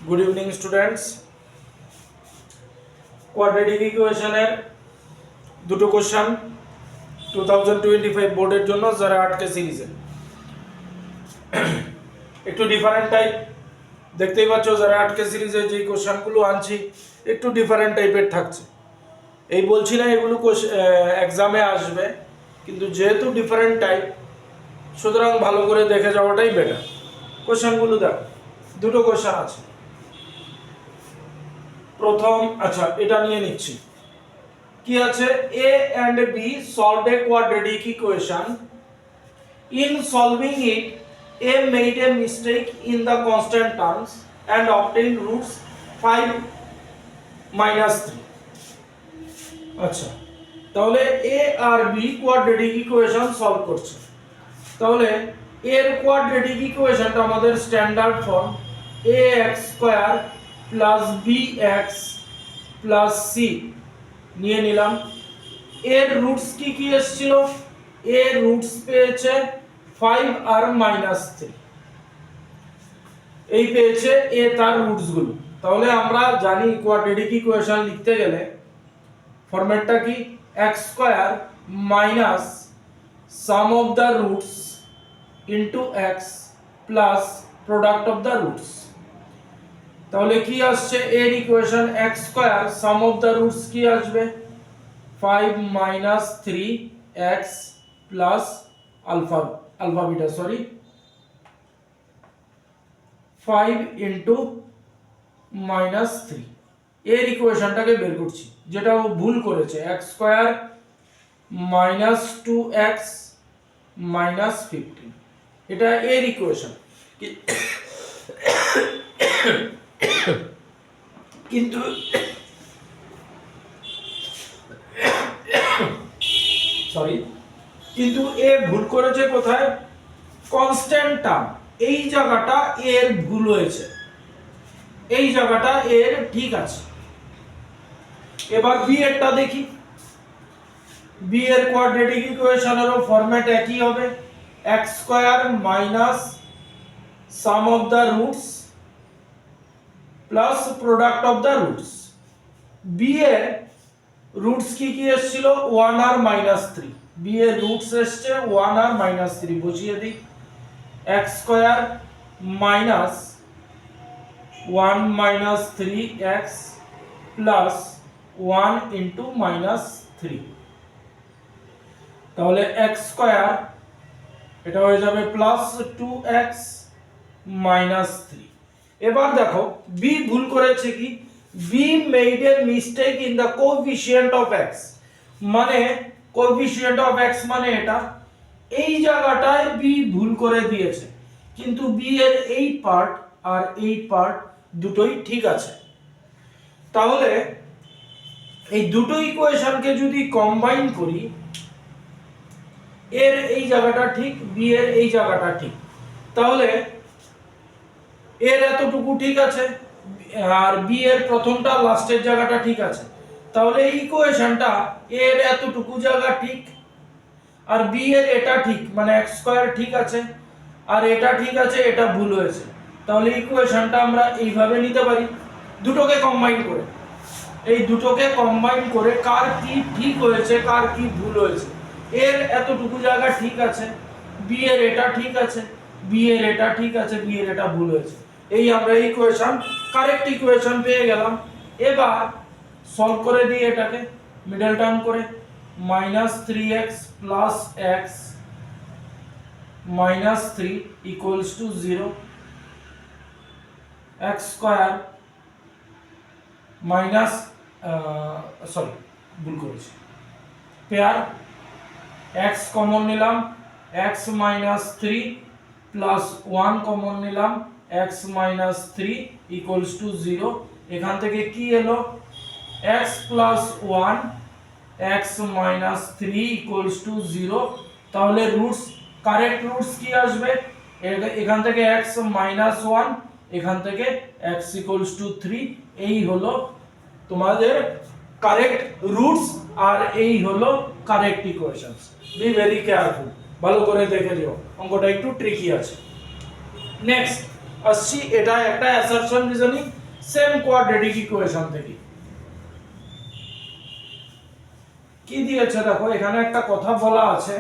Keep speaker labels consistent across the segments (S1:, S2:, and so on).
S1: Good evening students. Quadratic ইকুয়েশনের দুটো question 2025 বোর্ডের জন্য যারা 8কে সিরিজে একটু ডিফারেন্ট টাইপ দেখতেই পাচ্ছ। যারা 8কে সিরিজে যে কোশ্চেনগুলো আনছি একটু ডিফারেন্ট টাইপের থাকছে। এই বলছি না এগুলো এক্সামে আসবে, কিন্তু যেহেতু ডিফারেন্ট টাইপ সুতরাং ভালো করে দেখে যাওয়াটাই বেটার। কোশ্চেনগুলো দেখো, দুটো কোশ্চেন আছে। প্রথম এটা নিয়ে নিচ্ছি। কি আছে? A and B solved a quadratic equation. In solving it, A made a mistake in the constant terms and obtained roots 5 minus 3. আচ্ছা, তাহলে A আর B কোয়াড্রেটিক ইকুয়েশন সলভ করছে। তাহলে এর কোয়াড্রেটিক ইকুয়েশনটা আমাদের standard form ax square plus bx plus c নিয়ে নিলাম। এর রুটস কি এসেছিল? এর রুটস পেয়েছে 5 আর -3, এই পেয়েছে এ তার রুটস গুলো। তাহলে আমরা জানি কোয়াড্রেটিক ইকুয়েশন লিখতে গেলে ফরম্যাটটা কি? x square minus sum of the roots into x plus product of the roots. তাহলে কি আসছে? এর equation x square sum of the roots কি আসবে? 5 minus 3x plus alpha beta 5 into minus 3 এর ইকুয়েশনটাকে বের করছি, যেটা ও ভুল করেছে। x square minus 2x minus 15, এটা এর ইকুয়েশন। কিন্তু কিন্তু এ ভুল করেছে কোথায়? কনস্ট্যান্ট টার্ম, এই জায়গাটা এর ভুল হয়েছে, এই জায়গাটা এর ঠিক আছে। এবার বি এরটা দেখি। বি এর কোয়াড্রেটিক ইকুয়েশনেরও ফরম্যাট একই হবে, x square minus sum of the roots plus product of the roots. B এর রুটস কি এসেছিল? 1 আর -3। বি এর রুটস এসছে 1 আর -3, বুঝিয়ে দিই। x square minus 1 - 3x plus 1 into -3। তাহলে x স্কয়ার এটা হয়ে যাবে প্লাস 2x -3। এবার দেখো বি ভুল করেছে কি? B made a mistake in the coefficient of x, মানে কোএফিশিয়েন্ট অফ x মানে এটা, এই জায়গাটায় বি ভুল করে দিয়েছে। কিন্তু বি এর এই পার্ট আর এই পার্ট দুটোই ঠিক আছে। তাহলে এই দুটো ইকুয়েশনকে যদি কম্বাইন করি, এর এই জায়গাটা ঠিক, বি এর এই জায়গাটা ঠিক, তাহলে এর এতটুকু ঠিক আছে আর বি এর প্রথমটা লাস্টের জায়গাটা ঠিক আছে। তাহলে এই ইকুয়েশনটা এর এতটুকু জায়গা ঠিক আর বি এর এটা ঠিক, মানে x স্কয়ার ঠিক আছে আর এটা ঠিক আছে, এটা ভুল হয়েছে। তাহলে ইকুয়েশনটা আমরা এইভাবে নিতে পারি, দুটোকে কম্বাইন করে। এই দুটোকে কম্বাইন করে কার কি ঠিক হয়েছে কার কি ভুল হয়েছে, এর এতটুকু জায়গা ঠিক আছে, বি এর এটা ঠিক আছে, বি এর এটা ঠিক আছে, বি এর এটা ভুল হয়েছে। এই আমরা ইকুয়েশন কারেক্ট ইকুয়েশন পেয়ে গেলাম। এবার সলভ করে দিই এটাকে মিডল টার্ম করে। -3x plus x minus 3 equals to 0, x square minus ভুল করেছি, পেয়ার x কমন নিলাম, x minus 3 plus 1 কমন নিলাম, x minus 3 equals to 0। এখান থেকে কি এলো? x plus 1 x minus 3 equals to 0। তাহলে রুটস, কারেক্ট রুটস কি আসবে? এখান থেকে x minus 1, এখান থেকে x equals to 3। এই হলো তোমাদের কারেক্ট রুটস আর এই হলো correct equations. Be very careful, ভালো করে দেখে নিও, অঙ্কটা একটু ট্রিকি আছে। নেক্সট আসছি, এটা একটা assertion reasoning same quadratic equation থেকে। কি দিয়েছে দেখো, এখানে একটা কথা বলা আছে,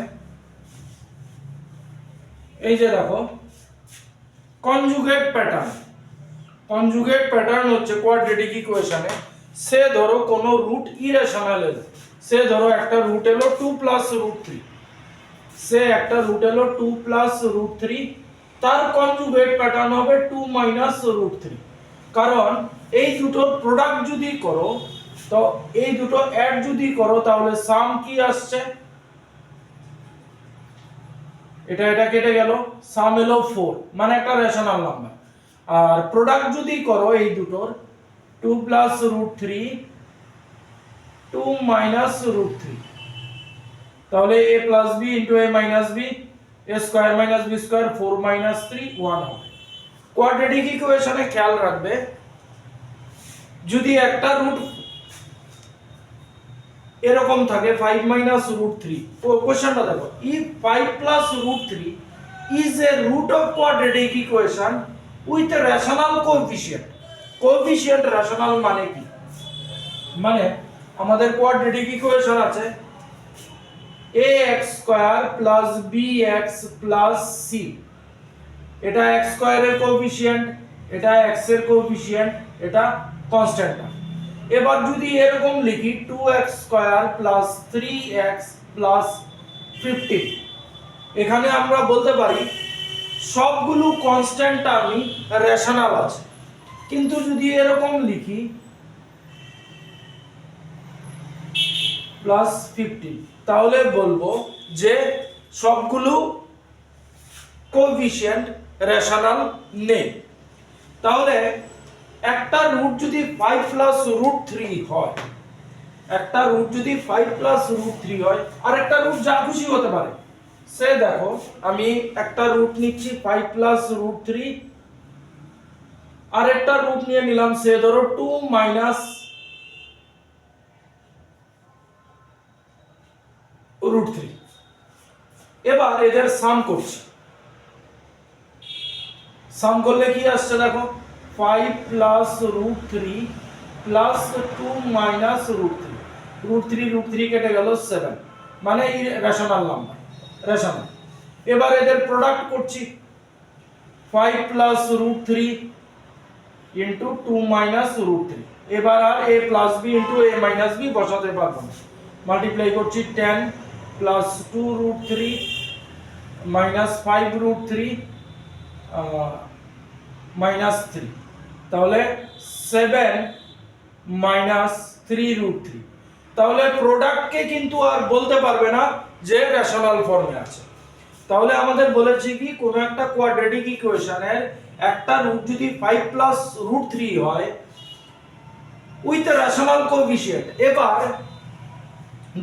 S1: এই যে দেখো কনজুগেট প্যাটার্ন। কনজুগেট প্যাটার্ন হচ্ছে কোয়াড্রেটিক ইকুয়েশনে, সে ধরো কোনো রুট ইরেশনাল এলো, সে ধরো একটা রুট এলো 2 প্লাস রুট 3, সে একটা রুট এলো 2 প্লাস রুট 3, তার কনজুগেট প্যাটার্ন হবে 2 মাইনাস রুট 3। কারণ এই দুটোর প্রোডাক্ট যদি করো, তো এই দুটো অ্যাড যদি করো তাহলে সাম কি আসছে, এটা কেটে গেল, সাম এলো 4, মানে একটা রেশনাল নাম্বার। আর প্রোডাক্ট যদি করো এই দুটোর 2 প্লাস রুট 3 2 মাইনাস রুট 3, তাহলে a plus b into a minus b, a square minus b square, 4 minus 3 1 হবে। কোয়াড্রেটিক ইকুয়েশনে খেয়াল রাখবে, যদি একটা রুট এরকম থাকে 5 মাইনাস রুট 3, কোশ্চেনটা দেখো, if 5 plus root 3 is a root of quadratic equation with a rational coefficient, coefficient rational মানে কি, মানে আমাদের কোয়াড্রেটিক ইকুয়েশন আছে ax square plus bx plus c, এটা x স্কয়ারের কোএফিসিয়েন্ট, এটা x এর কোএফিসিয়েন্ট, এটা কনস্ট্যান্ট। এবার যদি এরকম লিখি 2x square plus 3x plus 15, এখানে আমরা বলতে পারি সবগুলো কনস্ট্যান্ট টার্মই রেশনাল আছে। কিন্তু যদি এরকম লিখি প্লাস 15, তাহলে বলবো যে সবগুলো কোএফিসিয়েন্ট রেশনাল নেই। তাহলে একটা রুট যদি 5 প্লাস রুট 3 হয়, একটা রুট যদি 5 প্লাস রুট 3 হয়, আর একটা রুট যা খুশি হতে পারে, সে দেখো আমি একটা রুট নিচ্ছি 5 প্লাস রুট 3, আর একটা রুট নিয়ে নিলাম সে ধরো 2 মাইনাস রুট 3। এবার এদের সাম করছি, সাম করলে কি আসছে দেখো 5 plus root 3 plus 2 minus root 3, root 3 কেটে গেল 7, মানে এই রেশনাল নাম্বার, রেশনাল। এবার এদের প্রোডাক্ট করছি 5 plus root 3 into 2 minus root 3, এবার আর a plus b into a minus b বসাতে পারবো না, মাল্টিপ্লাই করছি 10 plus 2 root 3 minus 5 root 3 minus 3, তাহলে 7 মাইনাস 3 রুট 3। তাহলে প্রোডাক্টকে কিন্তু আর বলতে পারবে না যে রেশনাল ফর্মে আছে। তাহলে আমাদের বলেছি কি, কোন একটা কোয়াড্রেটিক ইকুয়েশনের একটা রুট যদি 5 প্লাস রুট 3 হয় উইথ রেশনাল কোএফিসিয়েন্ট। এবার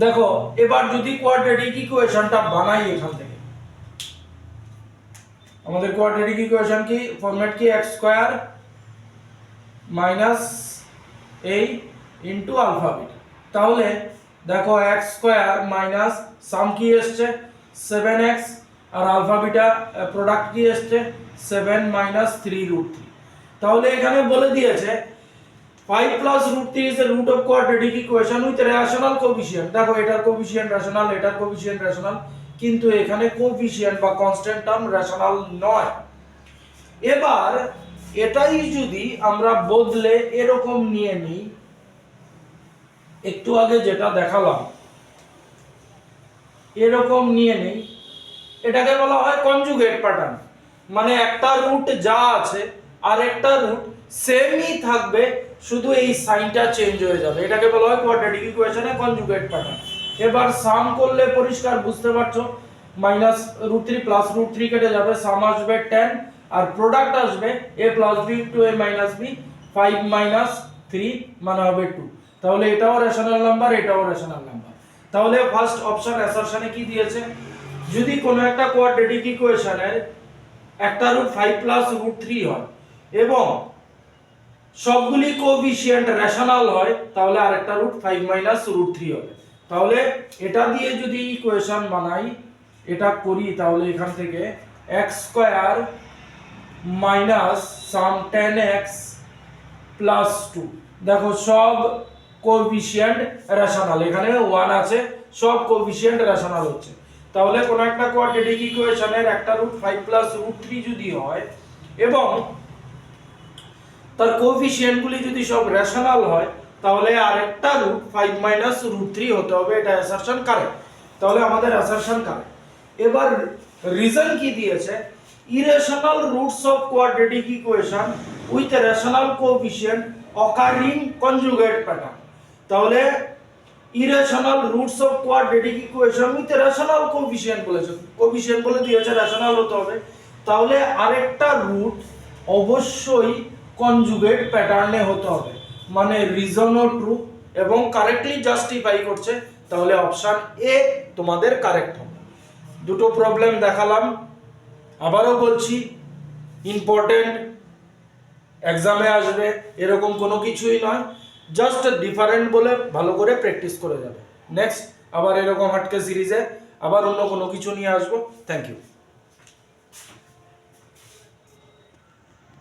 S1: দেখো, এবার যদি কোয়াড্রেটিক ইকুয়েশনটা বানাই, এখান থেকে আমাদের কোয়াড্রেটিক ইকুয়েশন কি ফরম্যাট কি, x square minus a into alpha beta. তাহলে দেখো x স্কয়ার মাইনাস সাম কি আসছে 7x, আর আলফা বিটা প্রোডাক্ট কি আসছে 7 মাইনাস 3 রুট 3। তাহলে এখানে বলে দিয়েছে 5 plus root 3 is a root of quadratic equation with rational coefficient। দেখো এটার কোএফিসিয়েন্ট রেশনাল, এটার কোএফিসিয়েন্ট রেশনাল, কিন্তু এখানে কোএফিসিয়েন্ট বা কনস্ট্যান্ট টার্ম রেশনাল নয়। এবার এটাই যদি আমরা বদলে এরকম নিয়ে নিই, একটু আগে যেটা দেখালাম এরকম নিয়ে নেই, এটাকে বলা হয় কনজুগেট প্যাটার্ন। মানে একটা রুট যা আছে আর একটা রুট সেমই থাকবে, শুধু এই সাইনটা চেঞ্জ হয়ে যাবে, এটাকে বলা হয় কোয়াড্রেটিক ইকুয়েশনে কনজুগেট প্যাটার্ন। এবার সাম করলে পরিষ্কার বুঝতে পারছো, মাইনাস রুট 3 প্লাস রুট 3 কেটে যাবে, সাম আসবে 10, আর প্রোডাক্ট আসবে a plus b to a minus b, 5 minus 3 মানে হবে 2। তাহলে এটাও রেশনাল নাম্বার, এটাও রেশনাল নাম্বার। তাহলে ফার্স্ট অপশন অ্যাসারশনে কি দিয়েছে, যদি কোনো একটা কোয়াড্রেটিক ইকুয়েশনের একটা রুট 5 প্লাস রুট 3 হয় এবং সবগুলি কোএফিসিয়েন্ট রেশনাল হয়, তাহলে আরেকটা রুট 5 মাইনাস রুট 3 হবে। তাহলে এটা দিয়ে যদি ইকুয়েশন বানাই, এটা করি, তাহলে এখান থেকে x স্কয়ার মাইনাস সাম 10x প্লাস 2। দেখো সব কোএফিসিয়েন্ট রেশনাল, এখানে 1 আছে, সব কোএফিসিয়েন্ট রেশনাল হচ্ছে। তাহলে কোন একটা কোয়াড্রেটিক ইকুয়েশনের একটা রুট 5 প্লাস রুট 3 যদি হয় এবং তার কোএফিসিয়েন্টগুলি যদি সব রেশনাল হয়, তাহলে আরেকটা রুট 5 মাইনাস রুট 3 হতে হবে। এটা অ্যাসারশন কারেক্ট। তাহলে আমাদের অ্যাসারশন কারেক্ট। এবার রিজন কি দিয়েছে, irrational roots of quadratic equation with rational coefficient occurring conjugate pattern. তাহলে irrational roots of quadratic equation with rational coefficient বলেছে, কোএফিসিয়েন্ট বলে দিয়েছে রেশনাল হতে হবে। তাহলে আরেকটা রুট অবশ্যই কনজুগেট প্যাটার্নে হতে হবে, মানে রিজনও ট্রু এবং কারেক্টলি জাস্টিফাই করছে। তাহলে অপশন এ তোমাদের কারেক্ট হবে। দুটো প্রবলেম দেখালাম, আবারও বলছি ইম্পর্টেন্ট, এক্সামে আসবে এরকম কোনো কিছুই নয়, জাস্ট ডিফারেন্ট বলে ভালো করে প্র্যাকটিস করে যাবে। নেক্সট আবার এরকম হাটকে সিরিজে আবার অন্য কোনো কিছু নিয়ে আসবো। Thank you.